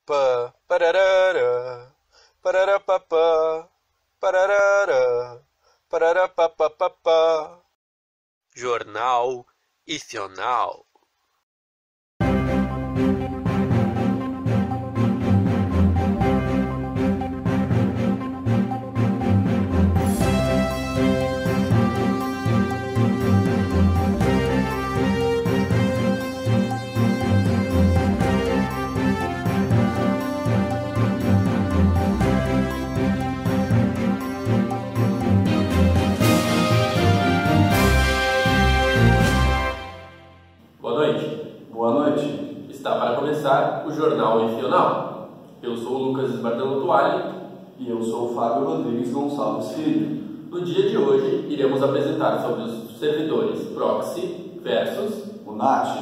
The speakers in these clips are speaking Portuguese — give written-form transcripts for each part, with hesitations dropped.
pá, pararara, pararapapá, pararara, pararapapapá. Jornal Icional. Boa noite. Está para começar o Jornal Icional. Eu sou o Lucas Esbardão Toalha e eu sou o Fábio Rodrigues Gonçalves Filho. No dia de hoje, iremos apresentar sobre os servidores Proxy versus o NAT.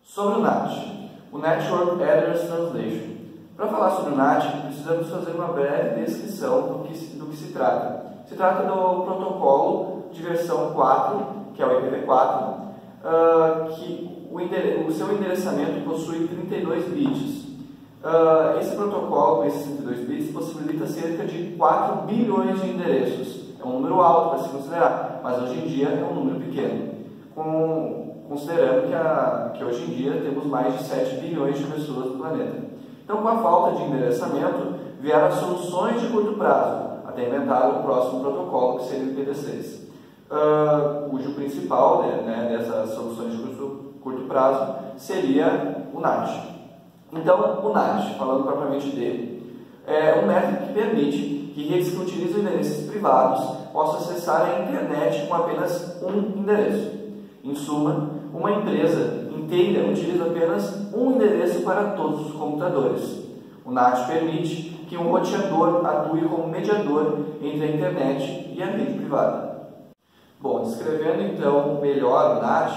Sobre o NAT, o Network Address Translation. Para falar sobre o NAT, precisamos fazer uma breve descrição do que se trata. Se trata do protocolo de versão 4, que é o IPv4, que o seu endereçamento possui 32 bits. Esse protocolo, com esses 32 bits, possibilita cerca de 4 bilhões de endereços. É um número alto para se considerar, mas hoje em dia é um número pequeno, considerando que hoje em dia temos mais de 7 bilhões de pessoas no planeta. Então, com a falta de endereçamento, vieram as soluções de curto prazo, até inventar o próximo protocolo, que seria o IPv6, cujo principal dessas soluções de curto prazo seria o NAT. Então, o NAT, falando propriamente dele, é um método que permite que redes que utilizam endereços privados possam acessar a internet com apenas um endereço. Em suma, uma empresa inteira utiliza apenas um endereço para todos os computadores. O NAT permite que um roteador atue como mediador entre a internet e a rede privada. Bom, descrevendo então melhor o NAT,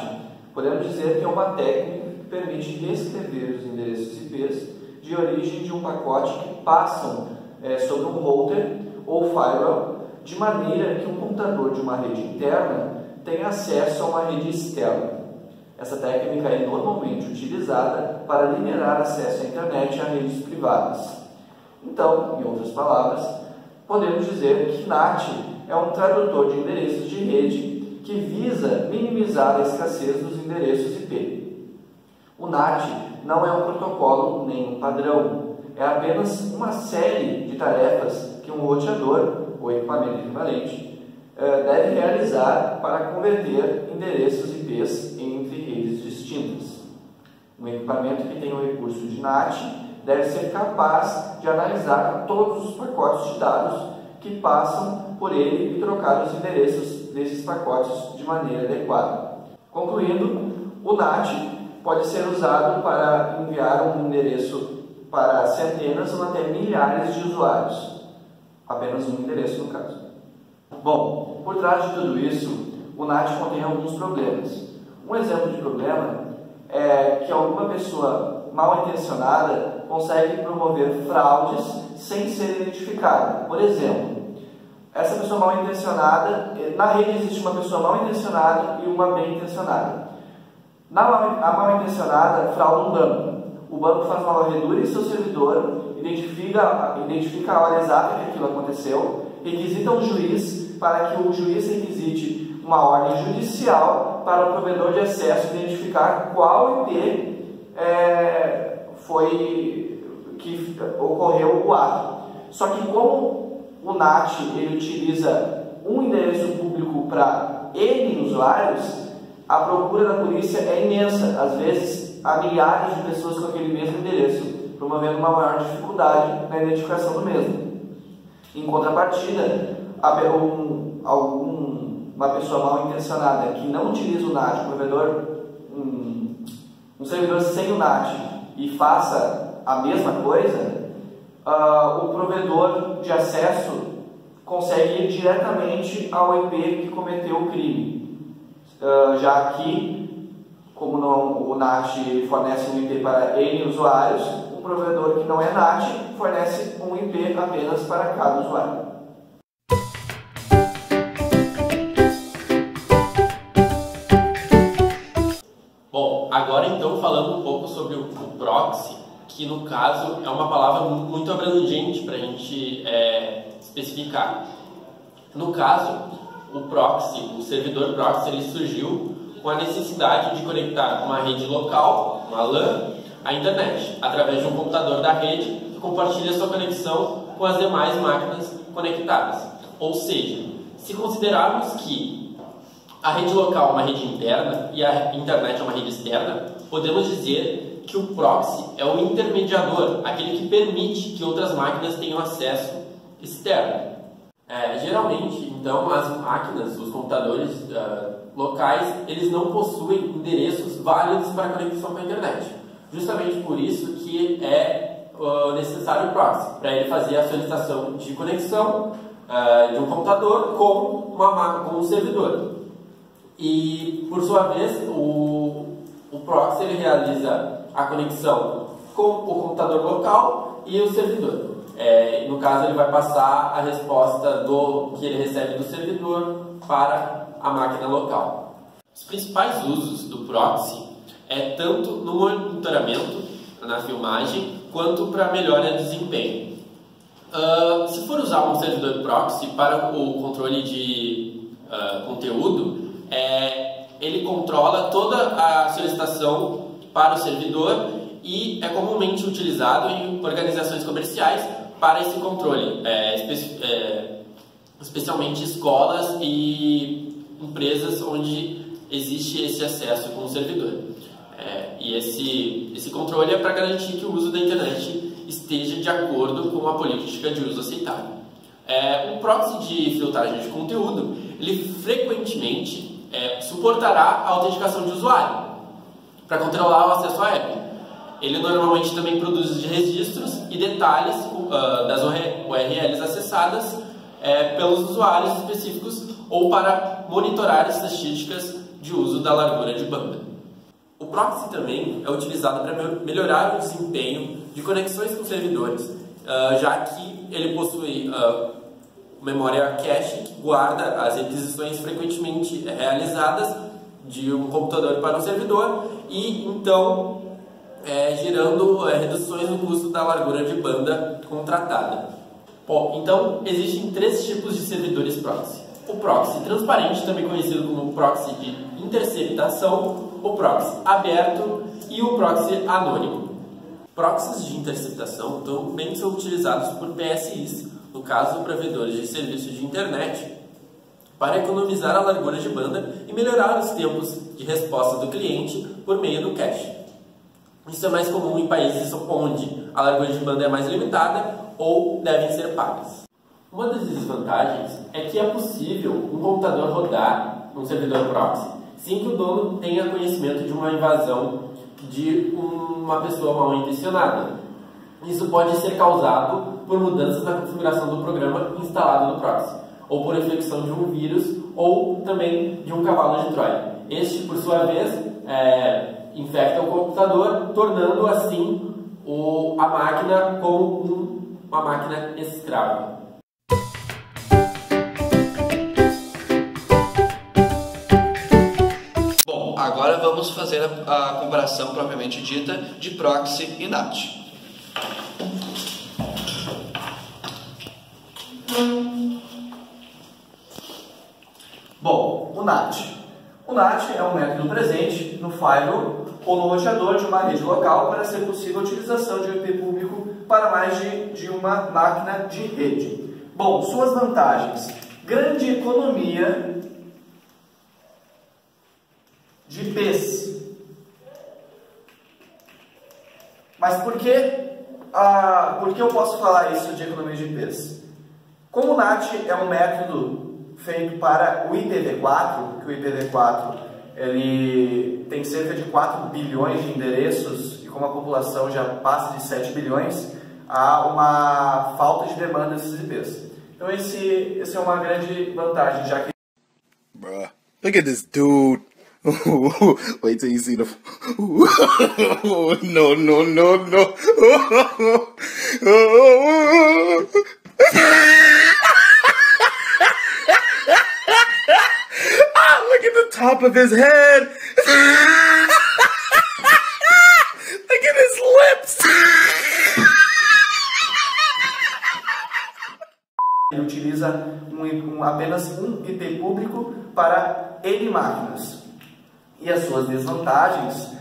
podemos dizer que é uma técnica que permite descrever os endereços IPs de origem de um pacote que passam sobre um router ou firewall, de maneira que um computador de uma rede interna tenha acesso a uma rede externa. Essa técnica é normalmente utilizada para limitar acesso à internet a redes privadas. Então, em outras palavras, podemos dizer que NAT é um tradutor de endereços de rede que visa minimizar a escassez dos endereços IP. O NAT não é um protocolo nem um padrão, é apenas uma série de tarefas que um roteador, ou equipamento equivalente, deve realizar para converter endereços IPs entre redes distintas. Um equipamento que tem o recurso de NAT deve ser capaz de analisar todos os pacotes de dados que passam por ele e trocar os endereços desses pacotes de maneira adequada. Concluindo, o NAT pode ser usado para enviar um endereço para centenas ou até milhares de usuários. Apenas um endereço no caso. Bom, por trás de tudo isso, o NAT contém alguns problemas. Um exemplo de problema é que alguma pessoa mal intencionada consegue promover fraudes sem ser identificada. Por exemplo, essa pessoa mal intencionada, na rede existe uma pessoa mal intencionada e uma bem intencionada. A mal intencionada frauda um banco. O banco faz uma varredura em seu servidor, identifica a hora exata que aquilo aconteceu, requisita um juiz para que o juiz requisite uma ordem judicial para o provedor de acesso identificar qual IP foi que ocorreu o ato. Só que como o NAT ele utiliza um endereço público para N usuários, a procura da polícia é imensa. Às vezes há milhares de pessoas com aquele mesmo endereço, promovendo uma maior dificuldade na identificação do mesmo. Em contrapartida, uma pessoa mal intencionada que não utiliza o NAT, um servidor sem o NAT, e faça a mesma coisa, o provedor de acesso consegue ir diretamente ao IP que cometeu o crime. Já que, como o NAT fornece um IP para N usuários, um provedor que não é NAT fornece um IP apenas para cada usuário. Agora então falando um pouco sobre o proxy, que no caso é uma palavra muito abrangente para a gente especificar. No caso, o proxy, o servidor proxy, ele surgiu com a necessidade de conectar uma rede local, uma LAN, à internet, através de um computador da rede que compartilha sua conexão com as demais máquinas conectadas. Ou seja, se considerarmos que a rede local é uma rede interna e a internet é uma rede externa, podemos dizer que o proxy é o intermediador, aquele que permite que outras máquinas tenham acesso externo. Geralmente, então, as máquinas, os computadores locais, eles não possuem endereços válidos para conexão com a internet. Justamente por isso que é necessário o proxy, para ele fazer a solicitação de conexão de um computador com um servidor. E, por sua vez, o proxy ele realiza a conexão com o computador local e o servidor. No caso, ele vai passar a resposta que ele recebe do servidor para a máquina local. Os principais usos do proxy é tanto no monitoramento, na filmagem, quanto para melhora de desempenho. Se for usar um servidor proxy para o controle de conteúdo, ele controla toda a solicitação para o servidor e é comumente utilizado em organizações comerciais para esse controle, especialmente escolas e empresas onde existe esse acesso com o servidor. E esse controle é para garantir que o uso da internet esteja de acordo com a política de uso aceitável. Um proxy de filtragem de conteúdo, ele frequentemente suportará a autenticação de usuário para controlar o acesso à app. Ele normalmente também produz registros e detalhes das URLs acessadas pelos usuários específicos ou para monitorar as estatísticas de uso da largura de banda. O proxy também é utilizado para melhorar o desempenho de conexões com servidores, já que ele possui memória cache que guarda as requisições frequentemente realizadas de um computador para um servidor e então gerando reduções no custo da largura de banda contratada. Bom, então existem 3 tipos de servidores proxy. O proxy transparente, também conhecido como proxy de interceptação, o proxy aberto e o proxy anônimo. Proxies de interceptação também são utilizados por PSIs, no caso provedores de serviços de internet, para economizar a largura de banda e melhorar os tempos de resposta do cliente por meio do cache. Isso é mais comum em países onde a largura de banda é mais limitada ou devem ser pagas. Uma das desvantagens é que é possível um computador rodar num servidor proxy sem que o dono tenha conhecimento de uma invasão de uma pessoa mal intencionada. Isso pode ser causado por mudanças na configuração do programa instalado no proxy, ou por infecção de um vírus, ou também de um cavalo de Troia. Este, por sua vez, infecta o computador, tornando assim a máquina como uma máquina escrava. Bom, agora vamos fazer a comparação propriamente dita de proxy e NAT. Bom, o NAT. O NAT é um método presente no firewall ou no roteador de uma rede local para ser possível a utilização de um IP público para mais de uma máquina de rede. Bom, suas vantagens: grande economia de IPs. Mas por que eu posso falar isso de economia de IPs? Como o NAT é um método feito para o IPv4, que o IPv4 ele tem cerca de 4 bilhões de endereços e como a população já passa de 7 bilhões, há uma falta de demanda desses IPs. Então esse é uma grande vantagem, já que... Bruh, look at this dude. Wait till you see the... no, no, no, no. Look at the top of his head. licking his lips! Ele utiliza apenas um IP público para N máquinas. E as suas desvantagens,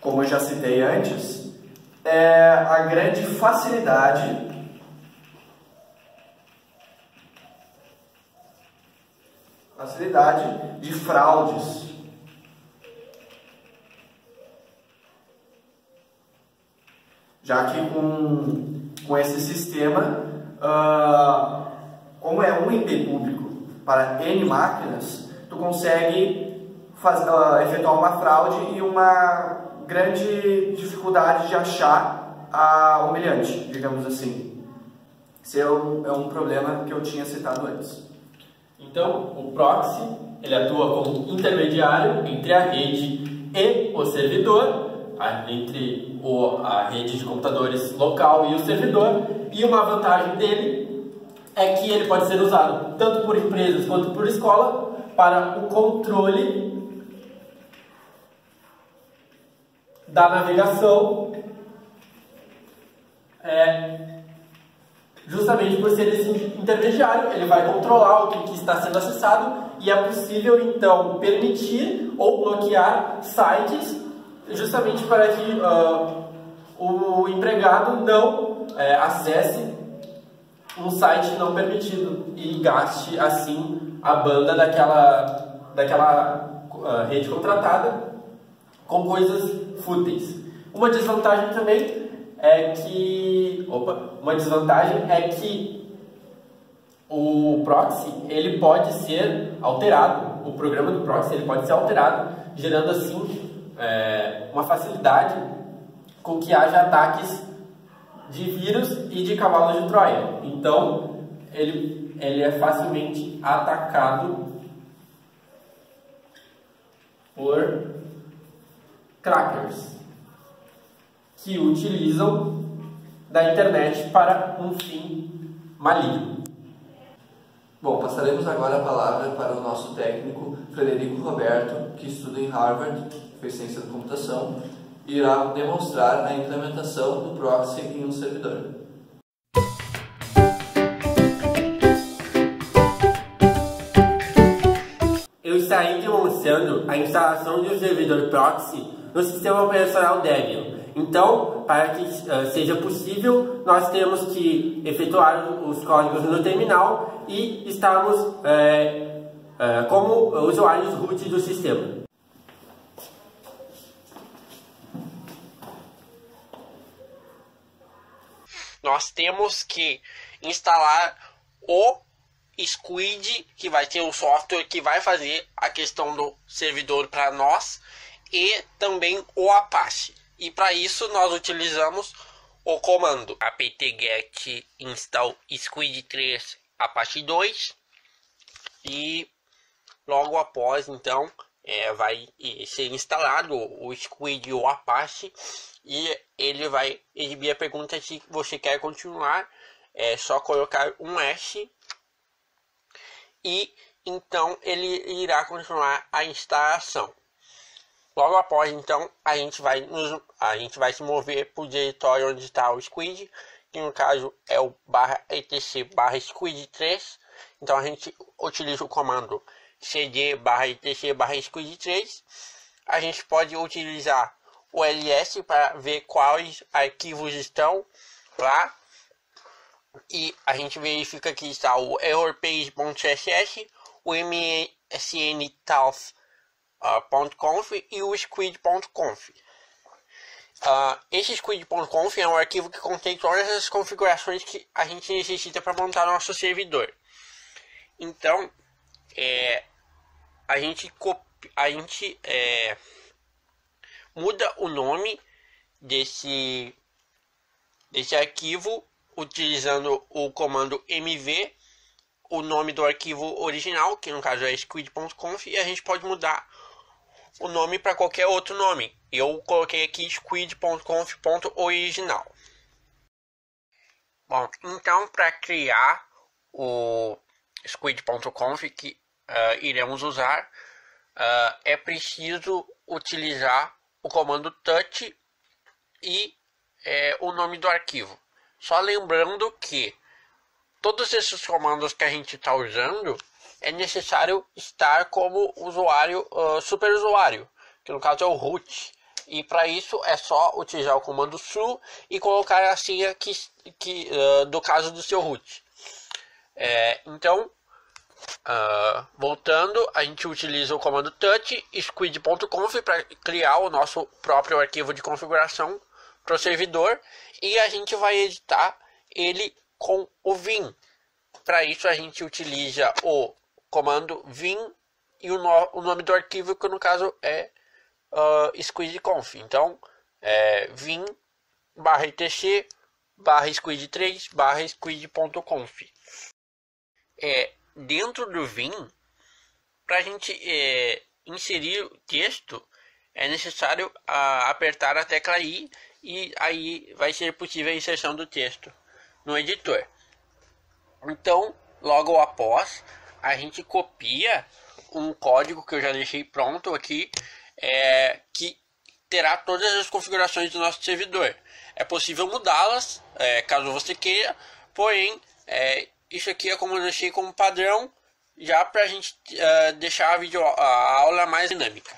como eu já citei antes, é a grande facilidade de fraudes. Já que com esse sistema, como é um IP público para N máquinas, tu consegue efetuar uma fraude e uma grande dificuldade de achar a humilhante, digamos assim. Esse é um problema que eu tinha citado antes. Então, o proxy, ele atua como intermediário entre a rede e o servidor, entre a rede de computadores local e o servidor, e uma vantagem dele é que ele pode ser usado tanto por empresas quanto por escola para o controle da navegação, justamente por ser esse intermediário. Ele vai controlar o que está sendo acessado e é possível então permitir ou bloquear sites justamente para que o empregado não acesse um site não permitido e gaste assim a banda daquela rede contratada com coisas fúteis. Uma desvantagem também é que o proxy ele pode ser alterado, o programa do proxy ele pode ser alterado, gerando assim uma facilidade com que haja ataques de vírus e de cavalo de Troia. Então ele é facilmente atacado por crackers que utilizam da internet para um fim maligno. Bom, passaremos agora a palavra para o nosso técnico Frederico Roberto, que estuda em Harvard, fez ciência da computação, e irá demonstrar a implementação do proxy em um servidor. Eu estarei demonstrando a instalação de um servidor proxy no sistema operacional Debian. Então, para que seja possível, nós temos que efetuar os códigos no terminal e estarmos como usuários root do sistema. Nós temos que instalar o Squid, que vai ter um software que vai fazer a questão do servidor para nós, e também o Apache. E para isso nós utilizamos o comando apt-get install squid 3 Apache 2, e logo após então vai ser instalado o Squid e o Apache, e ele vai exibir a pergunta se você quer continuar. É só colocar um hash e então ele irá continuar a instalação. Logo após, então, a gente vai se mover para o diretório onde está o Squid, que no caso é o /etc/squid3. Então a gente utiliza o comando cd /etc/squid3. A gente pode utilizar o ls para ver quais arquivos estão lá. E a gente verifica que está o errorpage.css, o msntalf.conf e o squid.conf. Esse squid.conf é um arquivo que contém todas as configurações que a gente necessita para montar nosso servidor. Então, a gente muda o nome desse arquivo utilizando o comando mv, o nome do arquivo original, que no caso é squid.conf, e a gente pode mudar o nome para qualquer outro nome. Eu coloquei aqui squid.conf.original. Bom, então para criar o squid.conf que iremos usar, é preciso utilizar o comando touch e o nome do arquivo. Só lembrando que todos esses comandos que a gente está usando é necessário estar como usuário, superusuário, que no caso é o root. E para isso é só utilizar o comando su e colocar a senha do caso do seu root. Então, voltando, a gente utiliza o comando touch squid.conf para criar o nosso próprio arquivo de configuração para o servidor, e a gente vai editar ele com o vim. Para isso a gente utiliza o comando vim e o nome do arquivo, que no caso é squid.conf. Então vim /etc /squid3 /squid.conf. Dentro do vim, para a gente inserir o texto, é necessário apertar a tecla I, e aí vai ser possível a inserção do texto no editor. Então, logo após, a gente copia um código que eu já deixei pronto aqui, que terá todas as configurações do nosso servidor. É possível mudá-las, caso você queira, porém, isso aqui é como eu deixei como padrão, já para a gente deixar a aula mais dinâmica.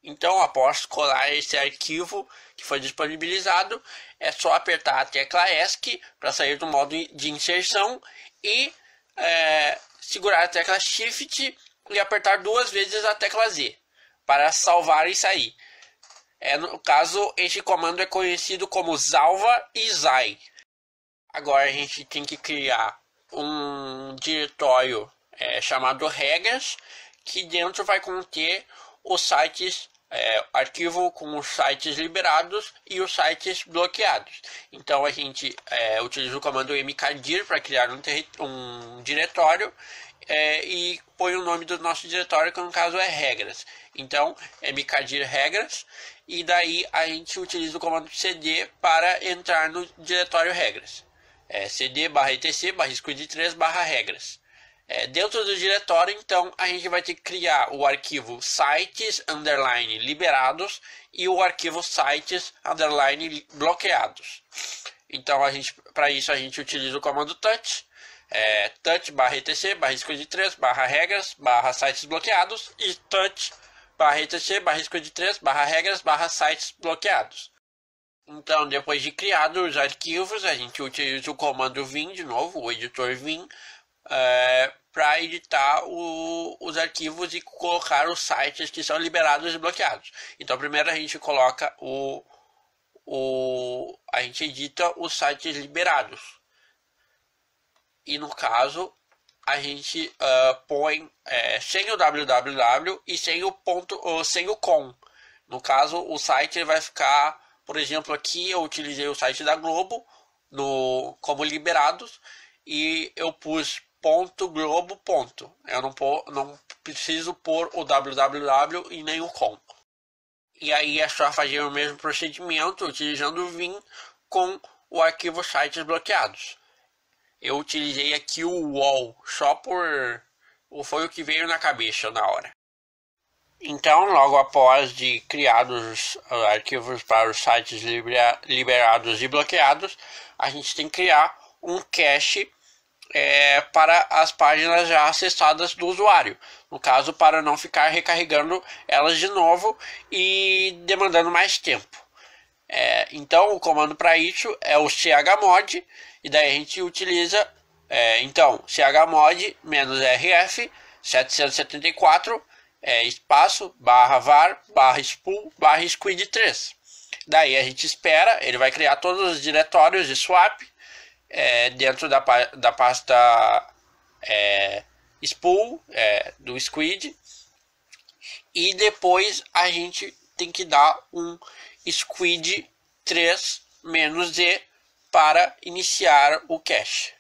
Então, após colar esse arquivo que foi disponibilizado, é só apertar a tecla ESC para sair do modo de inserção e segurar a tecla Shift e apertar 2 vezes a tecla Z para salvar e sair. No caso, este comando é conhecido como salva e sai. Agora a gente tem que criar um diretório chamado regras, que dentro vai conter os sites, arquivo com os sites liberados e os sites bloqueados. Então a gente utiliza o comando mkdir para criar um diretório e põe o nome do nosso diretório, que no caso é regras. Então mkdir regras, e daí a gente utiliza o comando cd para entrar no diretório regras. cd /etc /squid3 /regras. Dentro do diretório, então, a gente vai ter que criar o arquivo sites _liberados e o arquivo sites _bloqueados. Então, para isso a gente utiliza o comando touch, touch /etc /squid3 /regras /sites bloqueados e touch /etc /squid3 /regras /sites bloqueados. Então, depois de criados os arquivos, a gente utiliza o comando vim de novo, o editor vim, para editar os arquivos e colocar os sites que são liberados e bloqueados. Então, primeiro a gente coloca a gente edita os sites liberados. E no caso, a gente põe sem o www e sem o com. No caso, o site vai ficar, por exemplo, aqui eu utilizei o site da Globo como liberados e eu pus .globo. Eu não preciso pôr o www e nem o com. E aí é só fazer o mesmo procedimento utilizando o vim com o arquivo sites bloqueados. Eu utilizei aqui o wall só foi o que veio na cabeça na hora. Então, logo após de criados os arquivos para os sites liberados e bloqueados, a gente tem que criar um cache para as páginas já acessadas do usuário. No caso, para não ficar recarregando elas de novo e demandando mais tempo. Então, o comando para isso é o chmod, e daí a gente utiliza chmod -rf 774 espaço /var /spool /squid3. Daí a gente espera, ele vai criar todos os diretórios de swap dentro da pasta spool do squid, e depois a gente tem que dar um squid 3-z para iniciar o cache.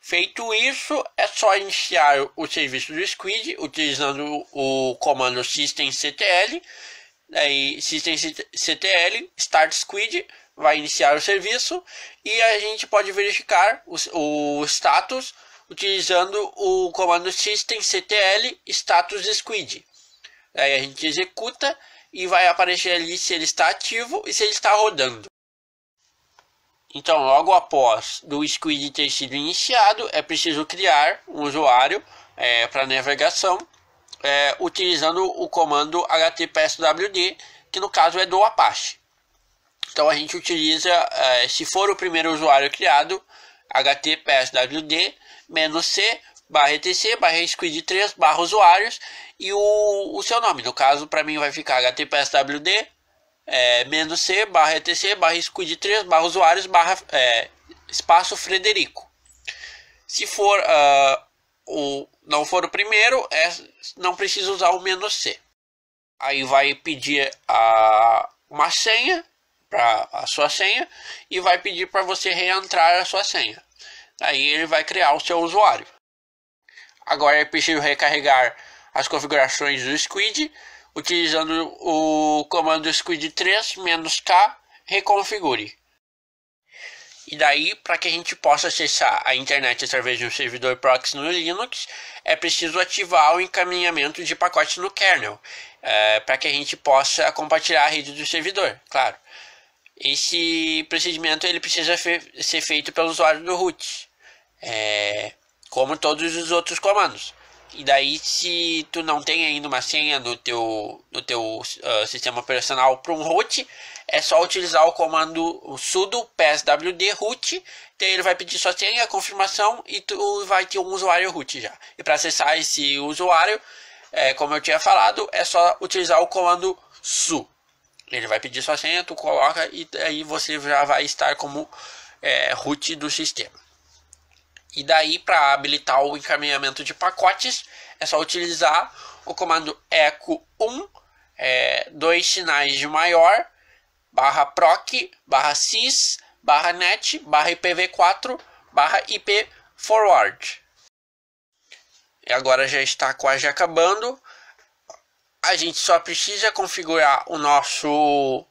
Feito isso, é só iniciar o serviço do squid utilizando o comando systemctl. Aí systemctl start squid vai iniciar o serviço, e a gente pode verificar o status utilizando o comando systemctl status squid. Aí a gente executa e vai aparecer ali se ele está ativo e se ele está rodando. Então, logo após do Squid ter sido iniciado, é preciso criar um usuário para navegação, utilizando o comando httpswd, que no caso é do Apache. Então a gente utiliza, se for o primeiro usuário criado, httpswd -c /etc /squid3 /usuários e o seu nome. No caso, para mim vai ficar httpswd -c /etc /squid3 /usuários espaço Frederico. Se for não for o primeiro, não precisa usar o "-c". Aí vai pedir uma senha, a sua senha, e vai pedir para você reentrar a sua senha. Aí ele vai criar o seu usuário. Agora é preciso recarregar as configurações do Squid, utilizando o comando squid3 -k reconfigure. E daí, para que a gente possa acessar a internet através de um servidor proxy no Linux, é preciso ativar o encaminhamento de pacotes no kernel, para que a gente possa compartilhar a rede do servidor, claro. Esse procedimento ele precisa ser feito pelo usuário do root, como todos os outros comandos. E daí, se tu não tem ainda uma senha no teu sistema operacional para um root, é só utilizar o comando sudo pswd root. Daí ele vai pedir sua senha, a confirmação, e tu vai ter um usuário root já. E para acessar esse usuário, como eu tinha falado, é só utilizar o comando su. Ele vai pedir sua senha, tu coloca e aí você já vai estar como root do sistema. E daí, para habilitar o encaminhamento de pacotes, é só utilizar o comando echo 1, 2 sinais de maior, /proc, /sys, /net, /ipv4, /ip forward. E agora já está quase acabando. A gente só precisa configurar o nosso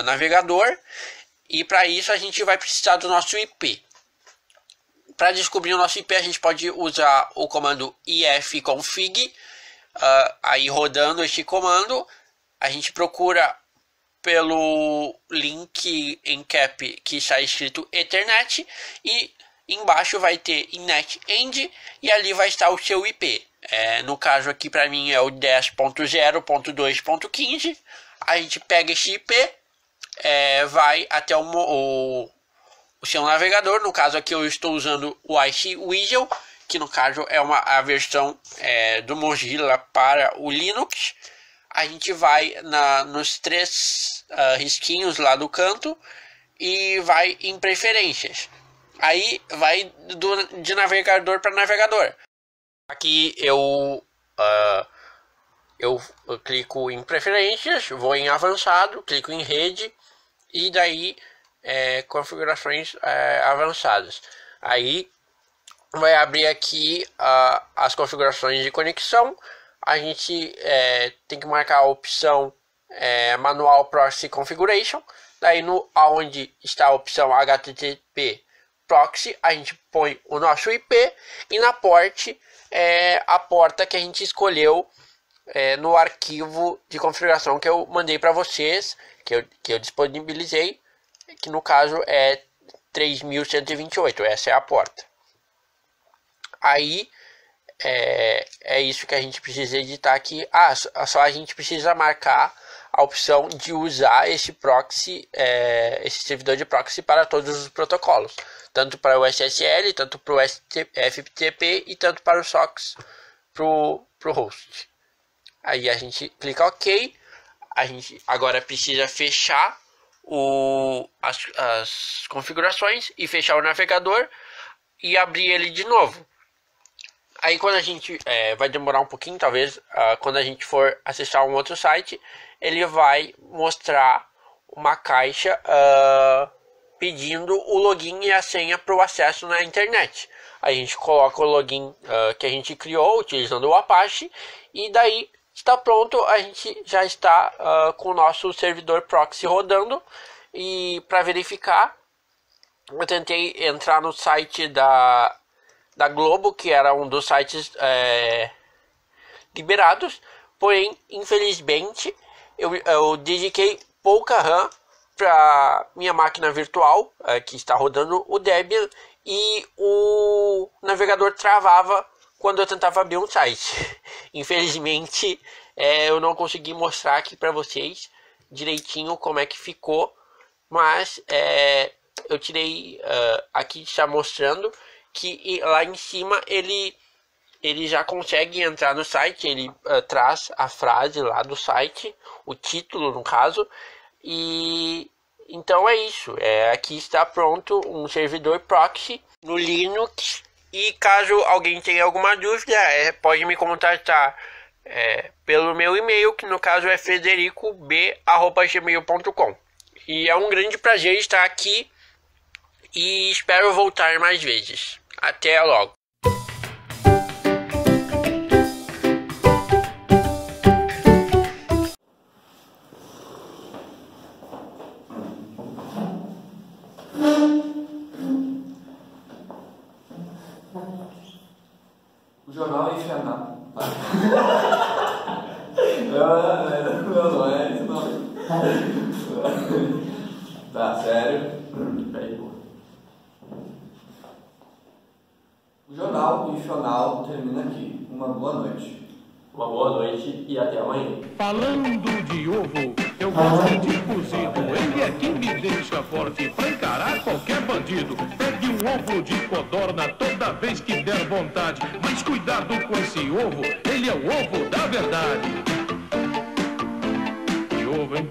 navegador, e para isso a gente vai precisar do nosso IP. Para descobrir o nosso IP, a gente pode usar o comando ifconfig. Aí, rodando este comando, a gente procura pelo link em cap que está escrito Ethernet, e embaixo vai ter netend, e ali vai estar o seu IP. No caso aqui para mim é o 10.0.2.15. A gente pega esse IP, vai até o seu navegador. No caso aqui eu estou usando o iceweasel, que no caso é a versão do Mozilla para o Linux. A gente vai nos 3 risquinhos lá do canto e vai em preferências. Aí vai de navegador para navegador. Aqui eu clico em preferências, vou em avançado, clico em rede e daí configurações avançadas. Aí vai abrir aqui as configurações de conexão. A gente tem que marcar a opção manual proxy configuration. Daí onde está a opção http proxy, a gente põe o nosso IP, e na port a porta que a gente escolheu no arquivo de configuração que eu mandei para vocês, que eu disponibilizei, que no caso é 3128. Essa é a porta. Aí é isso que a gente precisa editar aqui. Só a gente precisa marcar a opção de usar esse proxy, esse servidor de proxy para todos os protocolos, tanto para o SSL, tanto para o FTP e tanto para o SOCKS para o host. Aí a gente clica OK. A gente agora precisa fechar as configurações e fechar o navegador e abrir ele de novo. Aí quando a gente vai demorar um pouquinho, talvez quando a gente for acessar um outro site, ele vai mostrar uma caixa pedindo o login e a senha para o acesso na internet. A gente coloca o login que a gente criou utilizando o Apache, e daí está pronto. A gente já está com o nosso servidor proxy rodando. E para verificar, eu tentei entrar no site da Globo, que era um dos sites liberados. Porém, infelizmente, eu dediquei pouca RAM para minha máquina virtual, que está rodando o Debian, e o navegador travava quando eu tentava abrir um site. Infelizmente, eu não consegui mostrar aqui para vocês direitinho como é que ficou, mas eu tirei aqui, está mostrando que lá em cima ele já consegue entrar no site, ele traz a frase lá do site, o título no caso, e então é isso. Aqui está pronto um servidor proxy no Linux, e caso alguém tenha alguma dúvida, pode me contatar pelo meu e-mail, que no caso é fredericob@gmail.com. E é um grande prazer estar aqui e espero voltar mais vezes. Até logo. O jornal é infernal. Não. Tá, sério? O jornal Infonal termina aqui. Uma boa noite. Uma boa noite e até amanhã. Falando de ovo, eu gosto de cozido. Ele é que me deixa forte pra encarar qualquer bandido. Pegue um ovo de codorna toda vez que der vontade. Mas cuidado com esse ovo, ele é o ovo da verdade. Que ovo, hein?